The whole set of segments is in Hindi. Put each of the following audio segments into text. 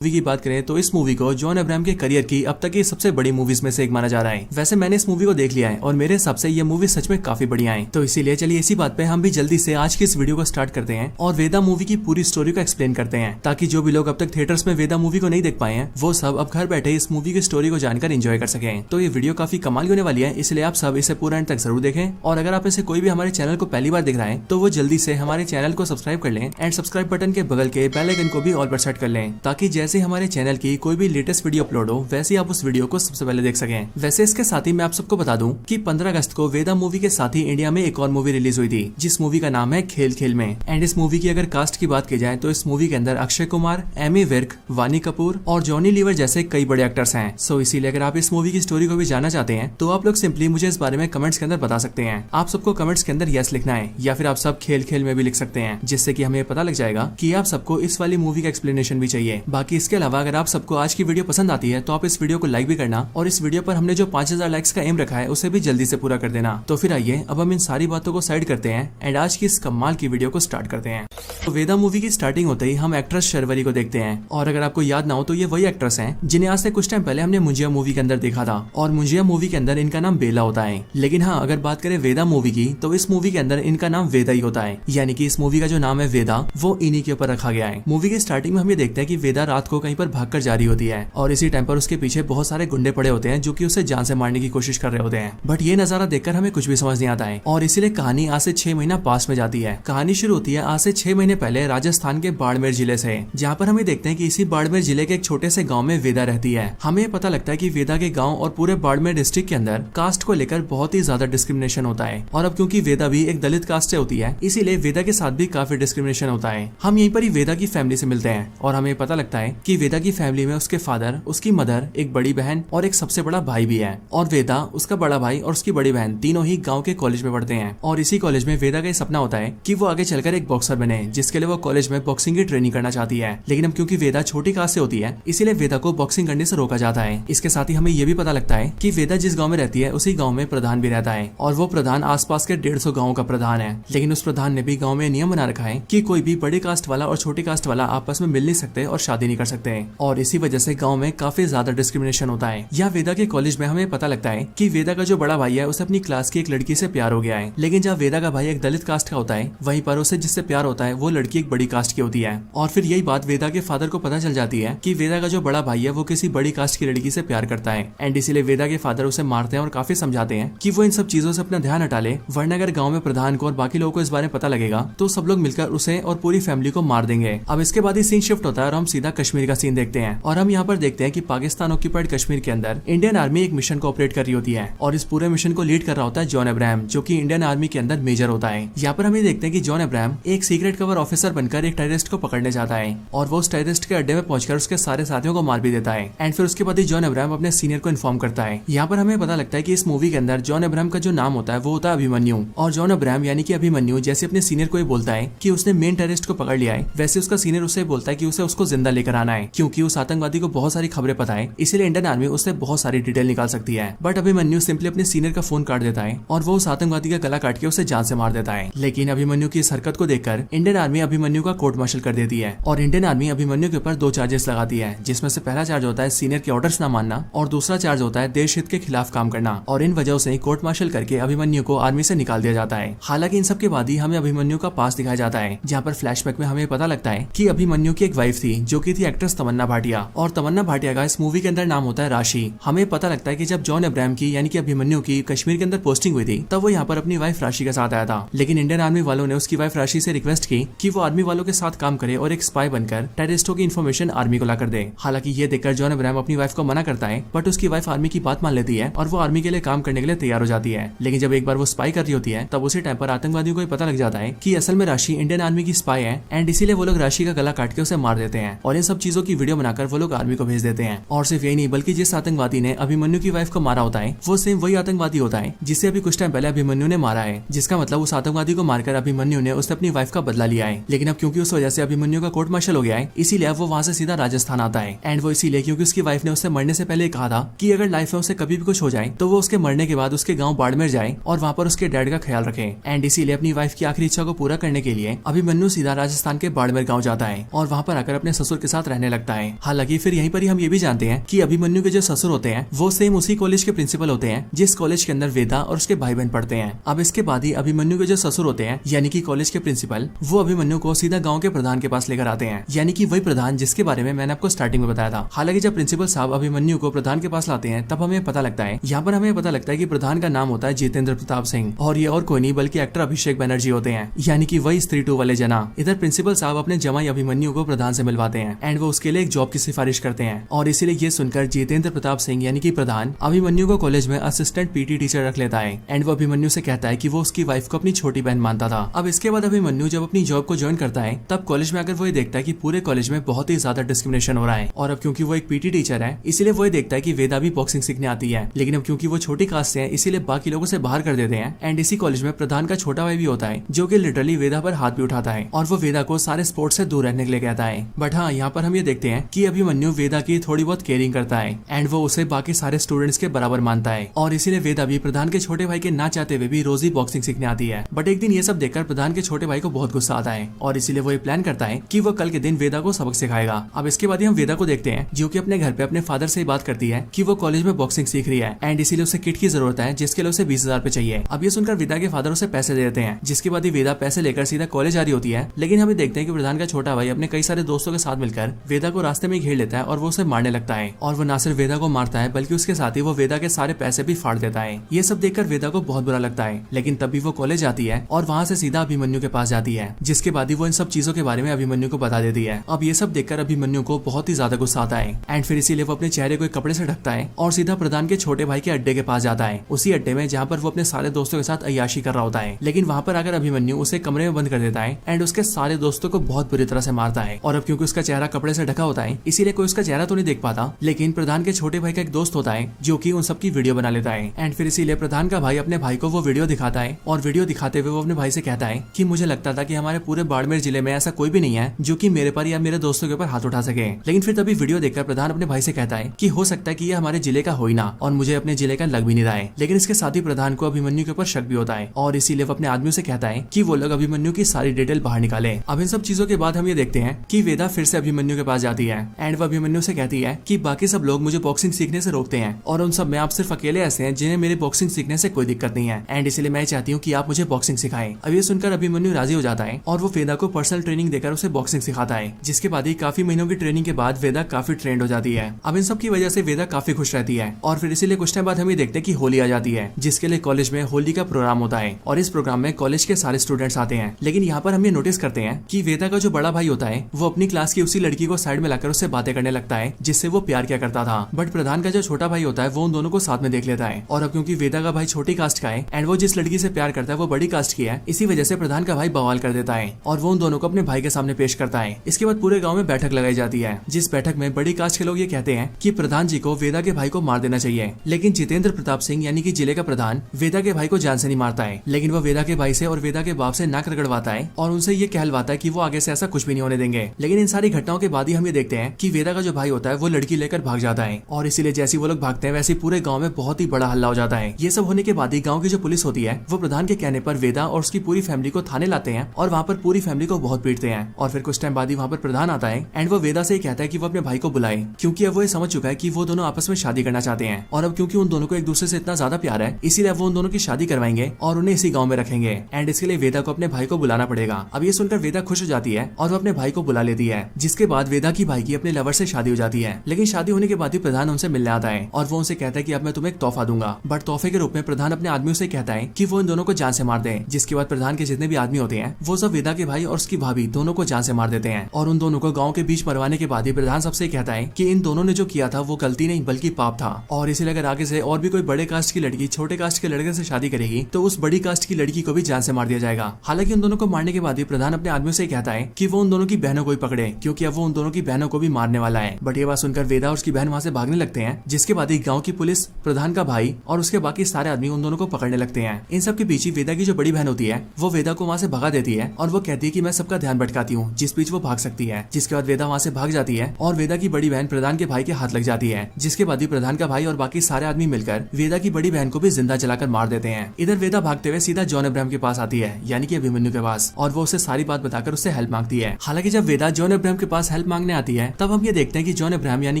मूवी की बात करें तो इस मूवी को जॉन अब्राहम के करियर की अब तक की सबसे बड़ी मूवीज में से एक माना जा रहा है। वैसे मैंने इस मूवी को देख लिया है और मेरे हिसाब से ये मूवी सच में काफी बढ़िया है। तो इसीलिए चलिए इसी बात पे हम भी जल्दी से आज की इस वीडियो को स्टार्ट करते हैं और वेदा मूवी की पूरी स्टोरी को एक्सप्लेन करते हैं, ताकि जो भी लोग अब तक थिएटर्स में वेदा मूवी को नहीं देख पाए हैं वो सब अब घर बैठे इस मूवी की स्टोरी को जानकर एंजॉय कर सके। तो ये वीडियो काफी कमाल होने वाली है, इसलिए आप सब इसे पूरा एंड तक जरूर देखें। और अगर आप इसे कोई भी हमारे चैनल को पहली बार देख रहा है तो वो जल्दी से हमारे चैनल को सब्सक्राइब कर लें एंड सब्सक्राइब बटन के बगल के बेल आइकन को भी ऑल पर सेट कर लें, ताकि जैसे हमारे चैनल की कोई भी लेटेस्ट वीडियो अपलोड हो वैसे आप उस वीडियो को सबसे पहले देख सकें। वैसे इसके साथ ही मैं आप सबको बता दूं कि 15 अगस्त को वेदा मूवी के साथ ही इंडिया में एक और मूवी रिलीज हुई थी, जिस मूवी का नाम है खेल खेल में। एंड इस मूवी की अगर कास्ट की बात की जाए तो इस मूवी के अंदर अक्षय कुमार, एमी विर्क, वानी कपूर और जॉनी लीवर जैसे कई बड़े एक्टर्स हैं। सो इसीलिए अगर आप इस मूवी की स्टोरी को भी जानना चाहते हैं तो आप लोग सिंपली मुझे इस बारे में कमेंट्स के अंदर बता सकते हैं। आप सबको कमेंट्स के अंदर यस लिखना है या फिर आप सब खेल खेल में भी लिख सकते हैं, जिससे कि हमें पता लग जाएगा कि आप सबको इस वाली मूवी का एक्सप्लेनेशन भी चाहिए। बाकी इसके अलावा अगर आप सबको आज की वीडियो पसंद आती है तो आप इस वीडियो को लाइक भी करना और इस वीडियो पर हमने जो 5000 लाइक्स का एम रखा है उसे भी जल्दी से पूरा कर देना। तो फिर आइए अब हम इन सारी बातों को साइड करते हैं एंड आज की इस कमाल की वीडियो को स्टार्ट करते हैं। तो वेदा मूवी की स्टार्टिंग होते ही हम एक्ट्रेस शर्वरी को देखते हैं, और अगर आपको याद ना हो तो ये वही एक्ट्रेस हैं जिन्हें आज से कुछ टाइम पहले हमने मुंजिया मूवी के अंदर देखा था, और मुंजिया मूवी के अंदर इनका नाम बेला होता है। लेकिन हाँ, अगर बात करें वेदा मूवी की तो इस मूवी के अंदर इनका नाम वेदा ही होता है, यानी कि इस मूवी का जो नाम है वेदा वो इन्हीं के ऊपर रखा गया है। मूवी के स्टार्टिंग में हम ये देखते हैं कि वेदा रात को कहीं पर भागकर जा रही होती है और इसी टाइम पर उसके पीछे बहुत सारे गुंडे पड़े होते हैं जो कि उसे जान से मारने की कोशिश कर रहे होते हैं। बट ये नजारा देखकर हमें कुछ भी समझ नहीं आता है और इसीलिए कहानी आज से 6 महीना पास में जाती है। कहानी शुरू होती है आज से 6 महीने पहले राजस्थान के बाड़मेर जिले से, जहाँ पर हमें देखते हैं कि इसी बाड़मेर जिले के एक छोटे से गाँव में वेदा रहती है। हमें पता लगता है कि वेदा के गाँव और पूरे बाड़मेर डिस्ट्रिक्ट के अंदर कास्ट को लेकर बहुत ही ज्यादा डिस्क्रिमिनेशन होता है, और अब क्योंकि वेदा भी एक दलित कास्ट से होती है इसीलिए वेदा के साथ भी काफी डिस्क्रिमिनेशन होता है। हम यहीं पर ही वेदा की फैमिली से मिलते हैं और हमें पता लगता है कि वेदा की फैमिली में उसके फादर, उसकी मदर, एक बड़ी बहन और एक सबसे बड़ा भाई भी है। और वेदा, उसका बड़ा भाई और उसकी बड़ी बहन तीनों ही गांव के कॉलेज में पढ़ते हैं, और इसी कॉलेज में वेदा का ये सपना होता है कि वो आगे चलकर एक बॉक्सर बने, जिसके लिए वो कॉलेज में बॉक्सिंग की ट्रेनिंग करना चाहती है। लेकिन अब क्योंकि वेदा छोटी कास्ट से होती है इसीलिए वेदा को बॉक्सिंग करने से रोका जाता है। इसके साथ ही हमें ये भी पता लगता है कि वेदा जिस गाँव में रहती है उसी गाँव में प्रधान भी रहता है, और वो प्रधान आसपास के 150 गाँव का प्रधान है। लेकिन उस प्रधान ने भी गाँव में नियम बना रखा है कि कोई भी बड़ी कास्ट वाला और छोटी कास्ट वाला आपस में मिल नहीं सकते और शादी नहीं कर सकते, और इसी वजह से गाँव में काफी ज्यादा डिस्क्रिमिनेशन होता है। यहाँ वेदा के कॉलेज में हमें पता लगता है कि वेदा का जो बड़ा भाई है उसे अपनी क्लास की एक लड़की से प्यार हो गया है। लेकिन जब वेदा का भाई एक दलित कास्ट का होता है वहीं पर उसे जिससे प्यार होता है वो लड़की एक बड़ी कास्ट की होती है, और फिर यही बात वेदा के फादर को पता चल जाती है कि वेदा का जो बड़ा भाई है वो किसी बड़ी कास्ट की लड़की से प्यार करता है। एंड इसीलिए वेदा के फादर उसे मारते हैं और काफी समझाते हैं कि वो इन सब चीजों से अपना ध्यान हटा ले, वरना अगर गाँव में प्रधान को और बाकी लोगों को इस बारे में पता लगेगा तो सब लोग मिलकर उसे और पूरी फैमिली को मार देंगे। अब इसके बाद ही सीन शिफ्ट होता है और हम सीधा कश्मीर का सीन देखते हैं, और हम यहाँ पर देखते हैं कि पाकिस्तान ऑक्यूपाइड कश्मीर के अंदर इंडियन आर्मी एक मिशन को ऑपरेट कर रही होती है, और इस पूरे मिशन को लीड कर रहा होता है जॉन अब्राहम, जो कि इंडियन आर्मी के अंदर मेजर होता है। यहाँ पर हमें देखते हैं कि जॉन अब्राहम एक सीक्रेट कवर ऑफिसर बनकर एक टेररिस्ट को पकड़ने जाता है, और वो उस टेररिस्ट के अड्डे में पहुंचकर उसके सारे साथियों को मार भी देता है। एंड फिर उसके बाद ही जॉन अब्राहम अपने सीनियर को इन्फॉर्म करता है। यहाँ पर हमें पता लगता है कि इस मूवी के अंदर जॉन अब्राहम का जो नाम होता है वो होता है अभिमन्यु, और जॉन अब्राहम यानी कि अभिमन्यु जैसे अपने सीनियर को बोलता है कि उसने मेन टेररिस्ट को पकड़ लिया है, वैसे उसका सीनियर उसे बोलता है कि उसे उसको जिंदा लेकर आना है, क्योंकि उस आतंकवादी को बहुत सारी खबरें पता है, इसीलिए इंडियन आर्मी उससे बहुत सारी डिटेल निकाल सकती है। बट अभिमन्यु सिंपली अपने सीनियर का फोन काट देता है और वो उस आतंकवादी का गला काट के उसे जान से मार देता है। लेकिन अभिमन्यु की इस हरकत को देखकर इंडियन आर्मी अभिमन्यु का कोर्ट मार्शल कर देती है, और इंडियन आर्मी अभिमन्यु के ऊपर 2 चार्जेस लगाती है, जिसमें से पहला चार्ज होता है सीनियर के ऑर्डर्स ना मानना और दूसरा चार्ज होता है देश हित के खिलाफ काम करना, और इन वजह से कोर्ट मार्शल करके अभिमन्यु को आर्मी से निकाल दिया जाता है। हालांकि इन सब के बाद ही हमें अभिमन्यु का पास दिखाया जाता है, जहाँ पर फ्लैशबैक में हमें पता लगता है कि अभिमन्यु की एक वाइफ थी जो की थी एक्ट्रेस तमन्ना भाटिया, और तमन्ना भाटिया का इस मूवी के अंदर नाम होता है राशि। हमें पता लगता है कि जब जॉन अब्राहम की यानी कि अभिमन्यु की कश्मीर के अंदर पोस्टिंग हुई थी तब वो यहाँ पर अपनी वाइफ राशि के साथ आया था, लेकिन इंडियन आर्मी वालों ने उसकी वाइफ राशि से रिक्वेस्ट की कि वो आर्मी वालों के साथ काम करे और एक स्पाई बनकर टेररिस्टों की इन्फॉर्मेशन आर्मी को ला कर दे। हालांकि ये देखकर जॉन अब्राहम अपनी वाइफ को मना करता है, बट उसकी वाइफ आर्मी की बात मान लेती है और वो आर्मी के लिए काम करने के लिए तैयार हो जाती है। लेकिन जब एक बार वो स्पाई कर रही होती है तब उसी टाइम पर आतंकवादियों को पता लग जाता है कि असल में राशि इंडियन आर्मी की स्पाई है, एंड इसीलिए वो लोग राशि का गला काट के उसे मार देते हैं, और इन सब चीजों की वीडियो बनाकर वो लोग आर्मी को भेज देते हैं। और सिर्फ यही नहीं बल्कि जिस आतंकवादी ने अभिमन्यु की वाइफ को मारा होता है वो सेम वही आतंकवादी होता है जिसे अभी कुछ टाइम पहले अभिमन्यु ने मारा है, जिसका मतलब उस आतंकवादी को मारकर अभिमन्यु ने उससे अपनी वाइफ का बदला लिया है। लेकिन अब क्योंकि उस वजह से अभिमन्यु का कोर्ट मार्शल हो गया है इसीलिए अब वो वहाँ से सीधा राजस्थान आता है, एंड वो इसीलिए क्योंकि उसकी वाइफ ने उससे मरने से पहले कहा था कि अगर लाइफ में उसे कभी भी कुछ हो जाए तो वो उसके मरने के बाद उसके गाँव बाड़मेर जाए और वहाँ पर उसके डैड का ख्याल रखे। एंड इसीलिए अपनी वाइफ की आखिरी इच्छा को पूरा करने के लिए अभिमन्यु सीधा राजस्थान के बाड़मेर गाँव जाता है और वहाँ पर आकर अपने ससुर के साथ रहने लगता है। हालांकि फिर यहीं पर ही हम ये भी जानते हैं कि अभिमन्यु के जो ससुर होते हैं वो सेम उसी कॉलेज के प्रिंसिपल होते हैं जिस कॉलेज के अंदर वेदा और उसके भाई बहन पढ़ते हैं। अब इसके बाद ही अभिमन्यु के जो ससुर होते हैं यानी कि कॉलेज के प्रिंसिपल, वो अभिमन्यु को सीधा गांव के प्रधान के पास लेकर आते हैं, यानी कि वही प्रधान जिसके बारे में मैंने आपको स्टार्टिंग में बताया था। हालांकि जब प्रिंसिपल साहब अभिमन्यु को प्रधान के पास लाते हैं तब हमें पता लगता है, यहाँ पर हमें पता लगता है कि प्रधान का नाम होता है जितेंद्र प्रताप सिंह और ये और कोई नहीं बल्कि एक्टर अभिषेक बनर्जी होते हैं, यानी कि वही स्त्री 2 वाले जना। इधर प्रिंसिपल साहब अपने जमाई अभिमन्यु को प्रधान से मिलवाते हैं एंड वो उसके लिए एक जॉब की सिफारिश करते हैं और इसीलिए ये सुनकर जितेंद्र प्रताप सिंह यानी कि प्रधान अभिमन्यु को कॉलेज में असिस्टेंट पीटी टीचर रख लेता है एंड वो अभिमन्यु से कहता है कि वो उसकी वाइफ को अपनी छोटी बहन मानता था। अब इसके बाद अभिमन्यु जब अपनी जॉब को ज्वाइन करता है तब कॉलेज में आकर वो ये देखता है कि पूरे कॉलेज में बहुत ही ज्यादा डिस्क्रिमिनेशन हो रहा है और अब क्योंकि वो एक पीटी टीचर है इसीलिए वो ये देखता है कि वेदा भी बॉक्सिंग सीखने आती है, लेकिन अब क्योंकि वो छोटी कास्ट से है इसीलिए बाकी लोगों से बाहर कर देते हैं एंड इसी कॉलेज में प्रधान का छोटा भाई भी होता है जो कि लिटरली वेदा पर हाथ भी उठाता है और वो वेदा को सारे स्पोर्ट्स से दूर रहने के लिए कहता है। बट हाँ, यहाँ पर हम ये देखते हैं कि अभिमन्यु वेदा की थोड़ी बहुत केयरिंग करता है एंड वो उसे बाकी सारे स्टूडेंट्स के बराबर मानता है और इसीलिए वेदा भी प्रधान के छोटे भाई के ना चाहते हुए भी रोज ही बॉक्सिंग सीखने आती है। बट एक दिन ये सब देखकर प्रधान के छोटे भाई को बहुत गुस्सा आता है और इसीलिए वो ये प्लान करता है कि वो कल के दिन वेदा को सबक सिखाएगा। अब इसके बाद हम वेदा को देखते हैं जो कि अपने घर पे अपने फादर से बात करती है कि वो कॉलेज में बॉक्सिंग सीख रही है एंड इसीलिए उसे किट की जरूरत है जिसके लिए उसे 20,000 रुपए चाहिए। अब ये सुनकर वेदा के फादर उसे पैसे दे देते हैं जिसके बाद ही वेदा पैसे लेकर सीधा कॉलेज आ रही होती है, लेकिन हम देखते हैं कि प्रधान का छोटा भाई अपने कई सारे दोस्तों के साथ मिलकर वेदा को रास्ते में घेर लेता है और वो उसे मारने लगता है और वो न सिर्फ वेदा को मारता है बल्कि उसके साथ ही वो वेदा के सारे पैसे भी फाड़ देता है। ये सब देखकर वेदा को बहुत बुरा लगता है, लेकिन तभी वो कॉलेज आती है और वहाँ से सीधा अभिमन्यु के पास जाती है जिसके बाद ही वो इन सब चीजों के बारे में अभिमन्यु को बता देती है। अब ये सब देखकर अभिमन्यु को बहुत ही ज्यादा गुस्सा आता है एंड फिर इसीलिए वो अपने चेहरे को एक कपड़े से ढकता है और सीधा प्रधान के छोटे भाई के अड्डे के पास जाता है, उसी अड्डे में जहाँ पर वो अपने सारे दोस्तों के साथ अय्याशी कर रहा होता है। लेकिन वहाँ पर आकर अभिमन्यु उसे कमरे में बंद कर देता है एंड उसके सारे दोस्तों को बहुत बुरी तरह से मारता है और अब क्योंकि उसका चेहरा कपड़े से ढका होता है इसीलिए कोई उसका चेहरा तो नहीं देख पाता, लेकिन प्रधान के छोटे भाई का एक दोस्त होता है जो कि उन सबकी वीडियो बना लेता है एंड फिर इसीलिए प्रधान का भाई अपने भाई को वो वीडियो दिखाता है और वीडियो दिखाते हुए वो अपने भाई से कहता है कि मुझे लगता था कि हमारे पूरे बाड़मेर जिले में ऐसा कोई भी नहीं है जो कि मेरे पर या मेरे दोस्तों के ऊपर हाथ उठा सके। लेकिन फिर तभी वीडियो देखकर प्रधान अपने भाई से कहता है कि हो सकता है कि ये हमारे जिले का हो ही ना और मुझे अपने जिले का लग भी नहीं रहा है। लेकिन इसके साथ ही प्रधान को अभिमन्यु के ऊपर शक भी होता है और इसीलिए वो अपने आदमियों से कहता है कि वो लोग अभिमन्यु की सारी डिटेल बाहर निकाले। अब इन सब चीजों के बाद हम ये देखते हैं कि वेदा फिर से अभिमन्यु के पास जाती है एंड वो अभिमन्यु से कहती है कि बाकी सब लोग मुझे बॉक्सिंग सीखने से रोकते हैं और उन सब में आप सिर्फ अकेले ऐसे हैं जिन्हें मेरे बॉक्सिंग सीखने से कोई दिक्कत नहीं है एंड इसलिए मैं चाहती हूँ कि आप मुझे बॉक्सिंग सिखाएं। अब ये सुनकर अभिमन्यु राजी हो जाता है और वो वेदा को पर्सनल ट्रेनिंग देकर उसे बॉक्सिंग सिखाता है, जिसके बाद ही काफी महीनों की ट्रेनिंग के बाद वेदा काफी ट्रेंड हो जाती है। अब इन सब की वजह से वेदा काफी खुश रहती है और फिर इसीलिए कुछ टाइम बाद हम ये देखते हैं कि होली आ जाती है जिसके लिए कॉलेज में होली का प्रोग्राम होता है और इस प्रोग्राम में कॉलेज के सारे स्टूडेंट्स आते हैं। लेकिन यहाँ पर हम ये नोटिस करते हैं कि वेदा का जो बड़ा भाई होता है वो अपनी क्लास की उसी लड़की को साइड में लाकर उससे बातें करने लगता है जिससे वो प्यार किया करता था। बट प्रधान का जो छोटा भाई होता है वो उन दोनों को साथ में देख लेता है और अब क्योंकि वेदा का भाई छोटी कास्ट का है एंड वो जिस लड़की से प्यार करता है वो बड़ी कास्ट की है, इसी वजह से प्रधान का भाई बवाल कर देता है और वो उन दोनों को अपने भाई के सामने पेश करता है। इसके बाद पूरे गाँव में बैठक लगाई जाती है जिस बैठक में बड़ी कास्ट के लोग ये कहते हैं कि प्रधान जी को वेदा के भाई को मार देना चाहिए, लेकिन जितेंद्र प्रताप सिंह यानी कि जिले का प्रधान वेदा के भाई को जान से नहीं मारता है, लेकिन वो वेदा के भाई से और वेदा के बाप से नाक रगड़वाता है और उनसे ये कहलवाता है कि वो आगे से ऐसा कुछ भी नहीं होने देंगे। लेकिन इन सारी घटनाओं के बाद ही हम ये देखते हैं कि वेदा का जो भाई होता है वो लड़की लेकर भाग जाता है और इसीलिए जैसे वो लोग भागते हैं वैसे पूरे गाँव में बहुत ही बड़ा हल्ला हो जाता है। ये सब होने के बाद ही गाँव की जो पुलिस होती है वो प्रधान के कहने पर वेदा और उसकी पूरी फैमिली को थाने लाते हैं और वहाँ पर पूरी फैमिली को बहुत पीटते हैं और फिर कुछ टाइम बाद ही वहाँ पर प्रधान आता है एंड वो वेदा से कहता है कि वो अपने भाई को बुलाए क्योंकि अब वो ये समझ चुका है कि वो दोनों आपस में शादी करना चाहते हैं और अब क्योंकि उन दोनों को एक दूसरे से इतना ज्यादा प्यार है इसीलिए वो उन दोनों की शादी करवाएंगे और उन्हें इसी गाँव में रखेंगे एंड इसके लिए वेदा को अपने भाई को बुलाना पड़ेगा। अब ये सुनकर वेदा खुश हो जाती है और वो अपने भाई को बुला लेती है, जिसके बाद वेदा की भाई की अपने लवर से शादी हो जाती है। लेकिन शादी होने के बाद ही प्रधान उनसे मिलने आता है और वो उनसे कहता है कि अब मैं तुम्हें एक तोहफा दूंगा, बट तोहफे के रूप में प्रधान अपने आदमियों से कहता है कि वो इन दोनों को जान से मार दे। जिसके बाद प्रधान के जितने भी आदमी होते हैं वो सब वेदा के भाई और उसकी भाभी दोनों को जान से मार देते हैं और उन दोनों को गाँव के बीच मरवाने के बाद ही प्रधान सबसे कहता है कि इन दोनों ने जो किया था वो गलती नहीं बल्कि पाप था और इसीलिए अगर आगे से और भी कोई बड़े कास्ट की लड़की छोटे कास्ट के लड़के से शादी करेगी तो उस बड़ी कास्ट की लड़की को भी जान से मार दिया जाएगा। हालांकि उन दोनों को मारने के बाद ही प्रधान अपने आदमियों से कहता है कि वो उन दोनों की बहनों को ही पकड़े क्योंकि अब वो उन दोनों की बहनों को भी मारने वाला है। बट ये बात सुनकर वेदा और उसकी बहन वहाँ से भागने लगते हैं, जिसके बाद ही गाँव की पुलिस, प्रधान का भाई और उसके बाकी सारे आदमी उन दोनों को पकड़ने लगते हैं। इन सब के बीच वेदा की जो बड़ी बहन होती है वो वेदा को वहाँ से भगा देती है और वो कहती है कि मैं सबका ध्यान भटकाती हूँ, जिस बीच वो भाग सकती है। जिसके बाद वेदा वहाँ से भाग जाती है और वेदा की बड़ी बहन प्रधान के भाई के हाथ लग जाती है, जिसके बाद ही प्रधान का भाई और बाकी सारे आदमी मिलकर वेदा की बड़ी बहन को भी जिंदा जलाकर मार देते हैं। इधर वेदा भागते हुए सीधा जॉन अब्राहम के पास आती है यानी कि अभिमन्यु के पास और वो उसे सारी बात बताकर उससे हेल्प मांगती है। हालांकि जब वेदा जॉन अब्राहम के पास हेल्प हेल्प मांगने आती है, तब हम ये देखते हैं कि जॉन अब्राहम यानी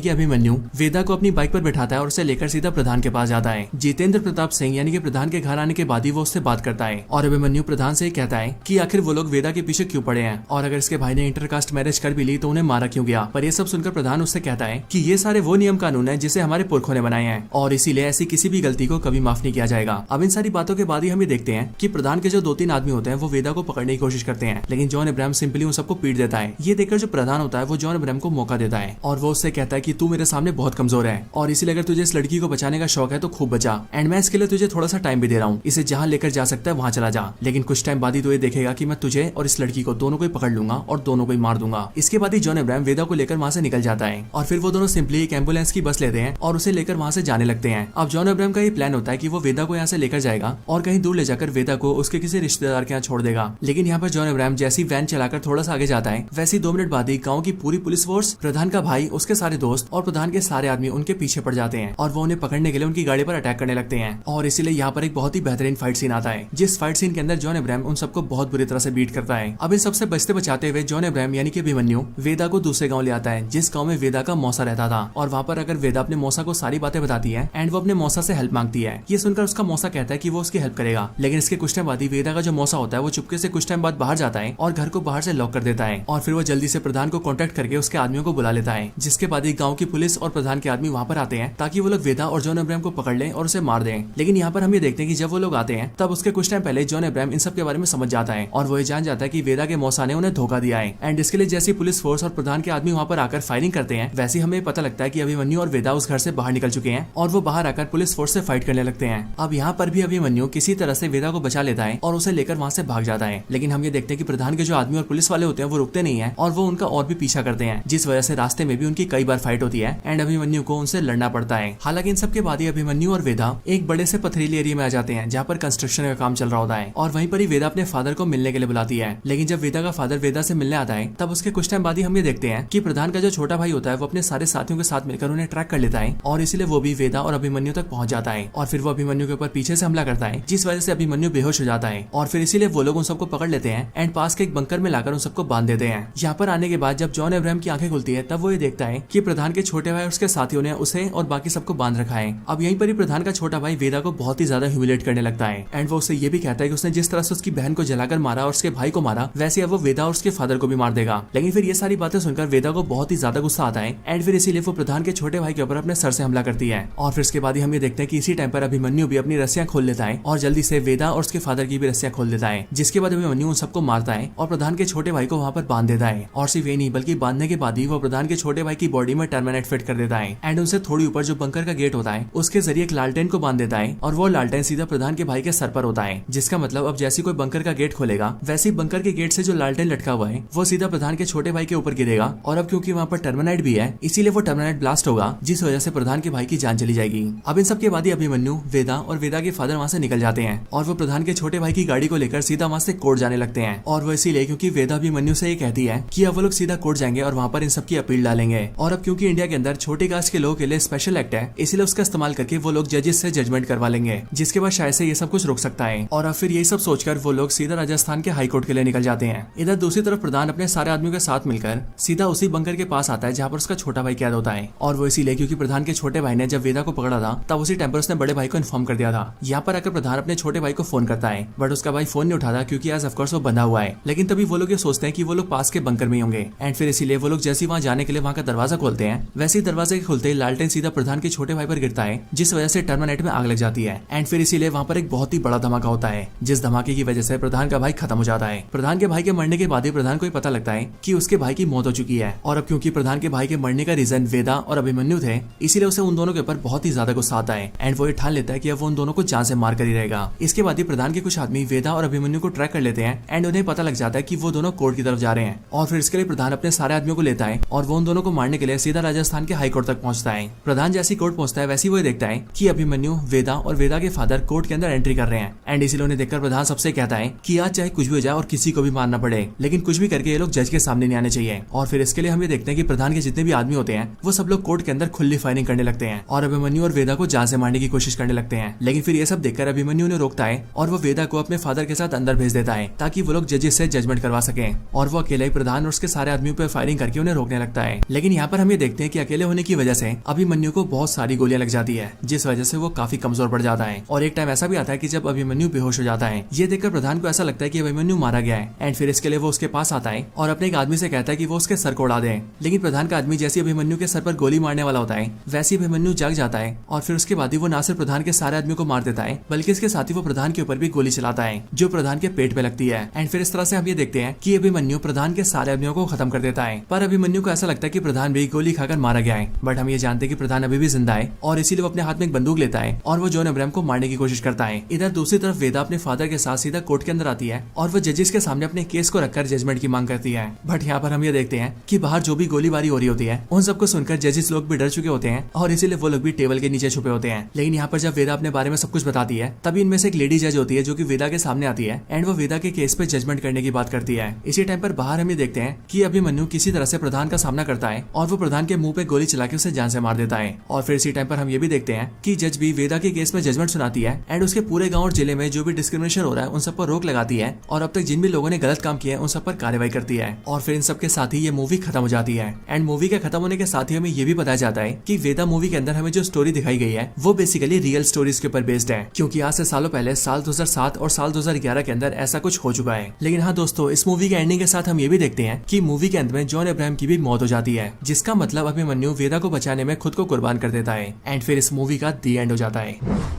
कि अभिमन्यु वेदा को अपनी बाइक पर बैठाता है और उसे लेकर सीधा प्रधान के पास जाता है। जितेंद्र प्रताप सिंह यानी कि प्रधान के घर आने के बाद ही वो उससे बात करता है और अभिमन्यु प्रधान से कहता है कि आखिर वो लोग वेदा के पीछे क्यों पड़े हैं और अगर इसके भाई ने इंटरकास्ट मैरिज कर भी ली तो उन्हें मारा क्यों गया। पर ये सब सुनकर प्रधान उससे कहता है कि ये सारे वो नियम कानून है जिसे हमारे पुरखों ने बनाए हैं और इसीलिए ऐसी किसी भी गलती को कभी माफ नहीं किया जाएगा। अब इन सारी बातों के बाद ही हम ये देखते हैं कि प्रधान के जो 2-3 आदमी होते हैं वो वेदा को पकड़ने की कोशिश करते हैं, लेकिन जॉन अब्राहम सिंपली उन सबको पीट देता है। ये देखकर जो प्रधान होता है वो जॉन अब्राहम को मौका देता है और वो उससे कहता है कि तू मेरे सामने बहुत कमजोर है और इसीलिए अगर तुझे इस लड़की को बचाने का शौक है तो खूब बचा एंड मैं इसके लिए तुझे थोड़ा सा टाइम भी दे रहा हूँ, इसे जहाँ लेकर जा सकता है वहाँ चला जा, लेकिन कुछ टाइम बाद ही तो ये देखेगा कि मैं तुझे और इस लड़की को दोनों को ही पकड़ लूंगा और दोनों को ही मार दूंगा। इसके बाद ही जॉन अब्राहम वेदा को लेकर वहाँ से निकल जाता है और फिर वो दोनों सिंपली एक एम्बुलेंस की बस लेते हैं और उसे लेकर वहाँ से जाने लगते हैं। अब जॉन अब्राहम का ये प्लान होता है कि वो वेदा को यहाँ से लेकर जाएगा और कहीं दूर ले जाकर वेदा को उसके किसी रिश्तेदार के यहाँ छोड़ देगा, लेकिन यहाँ पर जॉन अब्राहम जैसी वैन चलाकर थोड़ा सा आगे जाता है वैसे 2 मिनट बाद ही गाँव की पूरी पुलिस फोर्स, प्रधान का भाई, उसके सारे दोस्त और प्रधान के सारे आदमी उनके पीछे पड़ जाते हैं और वो उन्हें पकड़ने के लिए उनकी गाड़ी पर अटैक करने लगते हैं और इसीलिए यहाँ पर एक बहुत ही बेहतरीन फाइट सीन आता है, जिस फाइट सीन के अंदर जॉन अब्राहम उन सबको बहुत बुरी तरह से बीट करता है। अब इन सबसे बचते बचाते हुए जॉन अब्राहम यानी कि अभिमन्यु वेदा को दूसरे गाँव ले आता है जिस गाँव में वेदा का मौसा रहता था और वहाँ पर अगर वेदा अपने मौसा को सारी बातें बताती है एंड वो अपने मौसा से हेल्प मांगती है। ये सुनकर उसका मौसा कहता है कि वो उसकी हेल्प करेगा, लेकिन इसके कुछ टाइम बाद ही वेदा का जो मौसा होता है वो चुपके से कुछ टाइम बाद बाहर जाता है और घर को बाहर से लॉक कर देता है और फिर वो जल्दी से प्रधान को कॉन्टेक्ट करके उसके आदमियों को बुला लेता है, जिसके बाद ही गाँव की पुलिस और प्रधान के आदमी वहाँ पर आते हैं ताकि वो लोग वेदा और जॉन अब्राहम को पकड़ लें और उसे मार दें। लेकिन यहाँ पर हम ये देखते हैं कि जब वो लोग आते हैं तब उसके कुछ टाइम पहले जॉन अब्राहम इन सब के बारे में समझ जाता है और वो ये जान जाता है कि वेदा के मौसा ने उन्हें धोखा दिया है एंड इसके लिए जैसी पुलिस फोर्स और प्रधान के आदमी वहाँ पर आकर फायरिंग करते हैं वैसे हमें पता लगता है कि अभिमन्यु और वेदा उस घर से बाहर निकल चुके हैं और वो बाहर आकर पुलिस फोर्स से फाइट करने लगते हैं। अब यहाँ पर भी अभिमन्यु किसी तरह से वेदा को बचा लेता है और उसे लेकर वहाँ से भाग जाता है, लेकिन हम ये देखते हैं कि प्रधान के जो आदमी और पुलिस वाले होते हैं वो रुकते नहीं है और वो उनका और भी पीछा करते हैं, जिस वजह से रास्ते में भी उनकी कई बार फाइट होती है एंड अभिमन्यु को उनसे लड़ना पड़ता है। हालांकि इन सब के बाद ही अभिमन्यु और वेदा एक बड़े से पथरीले एरिया में आ जाते हैं जहाँ पर कंस्ट्रक्शन का काम चल रहा होता है और वहीं पर ही वेदा अपने फादर को मिलने के लिए बुलाती है, लेकिन जब वेदा का फादर वेदा से मिलने आता है तब उसके कुछ टाइम बाद ही हम ये देखते हैं कि प्रधान का जो छोटा भाई होता है वो अपने सारे साथियों के साथ मिलकर उन्हें ट्रैक कर लेता है और इसीलिए वो भी वेदा और अभिमन्यु तक पहुंच जाता है और फिर वो अभिमन्यु के ऊपर पीछे से हमला करता है, जिस वजह से अभिमन्यु बेहोश हो जाता है और फिर इसीलिए वो लोग उन सबको पकड़ लेते हैं एंड पास के एक बंकर में लाकर उन सबको बांध देते हैं। यहाँ पर आने के बाद जब जॉन अब्राहम की आंखें खुलती है तब वो ये देखता है कि प्रधान के छोटे भाई और उसके साथियों ने उसे और बाकी सबको बांध रखा है। अब यहीं पर ही प्रधान का छोटा भाई वेदा को बहुत ही ज्यादा ह्यूमिलेट करने लगता है एंड वो उसे ये भी कहता है कि उसने जिस तरह से उसकी बहन को जलाकर मारा और उसके भाई को मारा वैसे अब वो वेदा और उसके फादर को भी मार देगा। लेकिन फिर ये सारी बातें सुनकर वेदा को बहुत ही ज्यादा गुस्सा आता है एंड फिर इसीलिए वो प्रधान के छोटे भाई के ऊपर अपने सर से हमला करती है और फिर इसके बाद ही हम ये देखते हैं कि इसी टाइम पर अभिमन्यु भी अपनी रस्सियां खोल लेता है और जल्दी से वेदा और उसके फादर की भी रस्सियां खोल देता है, जिसके बाद अभिमन्यु उन सबको मारता है और प्रधान के छोटे भाई को वहाँ पर बांध देता है और सिर्फ ये नहीं बल्कि बांधने के बाद ही वो प्रधान के छोटे भाई की बॉडी में टर्मिनेट फिट कर देता है एंड उनसे थोड़ी ऊपर जो बंकर का गेट होता है उसके जरिए एक लालटेन को बांध देता है और वो लालटेन सीधा प्रधान के भाई के सर पर होता है, जिसका मतलब अब जैसे कोई बंकर का गेट खोलेगा वैसे ही बंकर के गेट से जो लालटेन लटका हुआ है वो सीधा प्रधान के छोटे भाई के ऊपर गिरेगा और अब क्योंकि वहाँ पर टर्मिनेट भी है इसीलिए वो टर्मिनेट ब्लास्ट होगा, जिस वजह से प्रधान के भाई की जान चली जाएगी। अब इन सब के बाद ही अभिमन्यु, वेदा और वेदा के फादर वहाँ से निकल जाते हैं और वो प्रधान के छोटे भाई की गाड़ी को लेकर सीधा वहाँ से कोर्ट जाने लगते हैं और वो इसीलिए क्योंकि वेदा अभिमन्यु से ये कहती है कि अब वो लोग सीधा कोर्ट जाएंगे और वहाँ पर इन सब की अपील डालेंगे और अब क्योंकि इंडिया के अंदर छोटे कास्ट के लोगों के लिए स्पेशल एक्ट है इसलिए उसका इस्तेमाल करके वो लोग जजेस से जजमेंट करवा लेंगे, जिसके बाद शायद से ये सब कुछ रुक सकता है और अब फिर यही सब सोचकर वो लोग सीधा राजस्थान के हाई कोर्ट के लिए निकल जाते हैं। इधर दूसरी तरफ प्रधान अपने सारे आदमियों के साथ मिलकर सीधा उसी बंकर के पास आता है जहाँ पर उसका छोटा भाई कैद होता है और वो इसीलिए क्योंकि प्रधान के छोटे भाई ने जब वेदा को पकड़ा था तब उसी टाइम पर उसने बड़े भाई को इन्फॉर्म कर दिया था। यहाँ पर आकर प्रधान अपने छोटे भाई को फोन करता है बट उसका भाई फोन नहीं उठाता क्योंकि आज ऑफकोर्स वो बंधा हुआ है, लेकिन तभी वो लोग ये सोचते हैं कि वो लोग पास के बंकर में ही होंगे एंड फिर इसीलिए वो लोग जैसे वहाँ जाने के लिए वहाँ का दरवाजा खोलते हैं वैसे ही दरवाजे के खुलते ही लालटेन सीधा प्रधान के छोटे भाई पर गिरता है, जिस वजह से टर्मिनेट में आग लग जाती है एंड फिर इसीलिए वहाँ पर एक बहुत ही बड़ा धमाका होता है, जिस धमाके की वजह से प्रधान का भाई खत्म हो जाता है। प्रधान के भाई के मरने के बाद ही प्रधान को पता लगता है कि उसके भाई की मौत हो चुकी है और अब क्योंकि प्रधान के भाई के मरने का रीजन वेदा और अभिमन्यु थे इसीलिए उसे उन दोनों के ऊपर बहुत ही ज्यादा गुस्सा आता है एंड वो ये ठान लेता है कि अब वो उन दोनों को जान से मार कर ही रहेगा। इसके बाद ही प्रधान के कुछ आदमी वेदा और अभिमन्यु को ट्रैक कर लेते हैं एंड उन्हें पता लग जाता है कि वो दोनों कोर्ट की तरफ जा रहे हैं और फिर इसके लिए प्रधान अपने सारे आदमियों को लेता है और वो उन दोनों को मारने के लिए सीधा राजस्थान के हाई कोर्ट तक पहुंचता है। प्रधान जैसी कोर्ट पहुंचता है वैसे ही वो देखता है कि अभिमन्यु, वेदा और वेदा के फादर कोर्ट के अंदर एंट्री कर रहे हैं एंड इसीलिए उन्हें देखकर प्रधान सबसे कहता है कि आज चाहे कुछ भी हो जाए और किसी को भी मारना पड़े लेकिन कुछ भी करके ये लोग जज के सामने नहीं आने चाहिए। और फिर इसके लिए हम ये देखते हैं कि प्रधान के जितने भी आदमी होते हैं वो सब लोग कोर्ट के अंदर खुली फायरिंग करने लगते हैं और अभिमन्यु और वेदा को जान से मारने की कोशिश करने लगते हैं, लेकिन फिर ये सब देखकर अभिमन्यु ने रोकता है और वो वेदा को अपने फादर के साथ अंदर भेज देता है ताकि वो लोग जजेस से जजमेंट करवा सके और वो अकेले ही प्रधान और उसके सारे आदमियों पे फायरिंग करके उन्हें रोकने लगता है। लेकिन यहाँ पर हम ये देखते हैं कि अकेले होने की वजह से अभिमन्यु को बहुत सारी गोलियां लग जाती है, जिस वजह से वो काफी कमजोर पड़ जाता है। और एक टाइम ऐसा भी आता है कि जब अभिमन्यु बेहोश हो जाता है। ये देखकर प्रधान को ऐसा लगता है कि अभिमन्यु मारा गया है एंड फिर इसके लिए वो उसके पास आता है और अपने एक आदमी से कहता है कि वो उसके सर को उड़ा दे। लेकिन प्रधान का आदमी जैसे अभिमन्यु के सर पर गोली मारने वाला होता है, वैसे अभिमन्यु जाग जाता है और फिर उसके बाद ही वो ना सिर्फ प्रधान के सारे आदमियों को मार देता है, बल्कि इसके साथ ही वो प्रधान के ऊपर भी गोली चलाता है, जो प्रधान के पेट में लगती है। एंड फिर इस तरह से हम ये देखते हैं कि अभिमन्यु प्रधान के सारे आदमियों को खत्म कर देता है। पर अभिमन्यु को ऐसा लगता है कि प्रधान भी गोली खाकर मारा गया है, बट हम ये जानते हैं कि प्रधान अभी भी जिंदा है और इसीलिए वो अपने हाथ में एक बंदूक लेता है और वो जॉन अब्राहम को मारने की कोशिश करता है। इधर दूसरी तरफ वेदा अपने फादर के साथ सीधा कोर्ट के अंदर आती है और वो जजेस के सामने अपने केस को रखकर जजमेंट की मांग करती है। बट यहाँ पर हम ये देखते हैं कि बाहर जो भी गोलीबारी हो रही होती है उन सबको सुनकर जजेस लोग भी डर चुके होते हैं और इसीलिए वो लोग भी टेबल के नीचे छुपे होते हैं। लेकिन यहाँ पर जब वेदा अपने बारे में सब कुछ बताती है, तभी इनमें से एक लेडी जज होती है जो कि वेदा के सामने आती है एंड वो वेदा के केस पे जजमेंट करने की बात करती है। इसी टाइम पर बाहर हम ये देखते हैं कि अभिमन्यु किसी तरह से प्रधान का सामना करता है और वो प्रधान के मुंह पे गोली चला के उसे जान से मार देता है। और फिर इसी टाइम पर हम ये भी देखते हैं कि जज भी वेदा के केस में जजमेंट सुनाती है एंड उसके पूरे गाँव और जिले में जो भी डिस्क्रिमिनेशन हो रहा है उन सब पर रोक लगाती है और अब तक जिन भी लोगों ने गलत काम किया है उन सब पर कार्रवाई करती है। और फिर इन सब के साथ ही ये मूवी खत्म हो जाती है। एंड मूवी के खत्म होने के साथ ही हमें ये भी बताया जाता है कि वेदा मूवी के अंदर हमें जो स्टोरी दिखाई गई है वो बेसिकली रियल स्टोरीज के ऊपर बेस्ड है, क्योंकि आज से सालों पहले साल 2007 और साल 2011 के अंदर ऐसा कुछ हो चुका है। लेकिन हाँ दोस्तों, इस मूवी के एंडिंग के साथ हम ये भी देखते हैं कि मूवी के अंत में जॉन अब्राहम की भी मौत हो जाती है, जिसका मतलब अभिमन्यु वेदा को बचाने में खुद को कुर्बान कर देता है एंड फिर इस मूवी का दी एंड हो जाता है।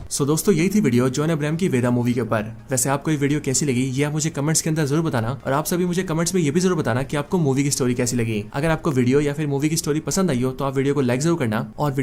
सो दोस्तों, यही थी वीडियो जॉन अब्राहम की वेदा मूवी के ऊपर। वैसे आपको ये वीडियो कैसी लगी ये आप मुझे कमेंट्स के अंदर जरूर बताना और आप सभी मुझे कमेंट्स में ये भी जरूर बताना कि आपको मूवी की स्टोरी कैसी लगी। अगर आपको वीडियो या फिर मूवी की स्टोरी पसंद आई हो तो आप वीडियो को लाइक जरूर करना और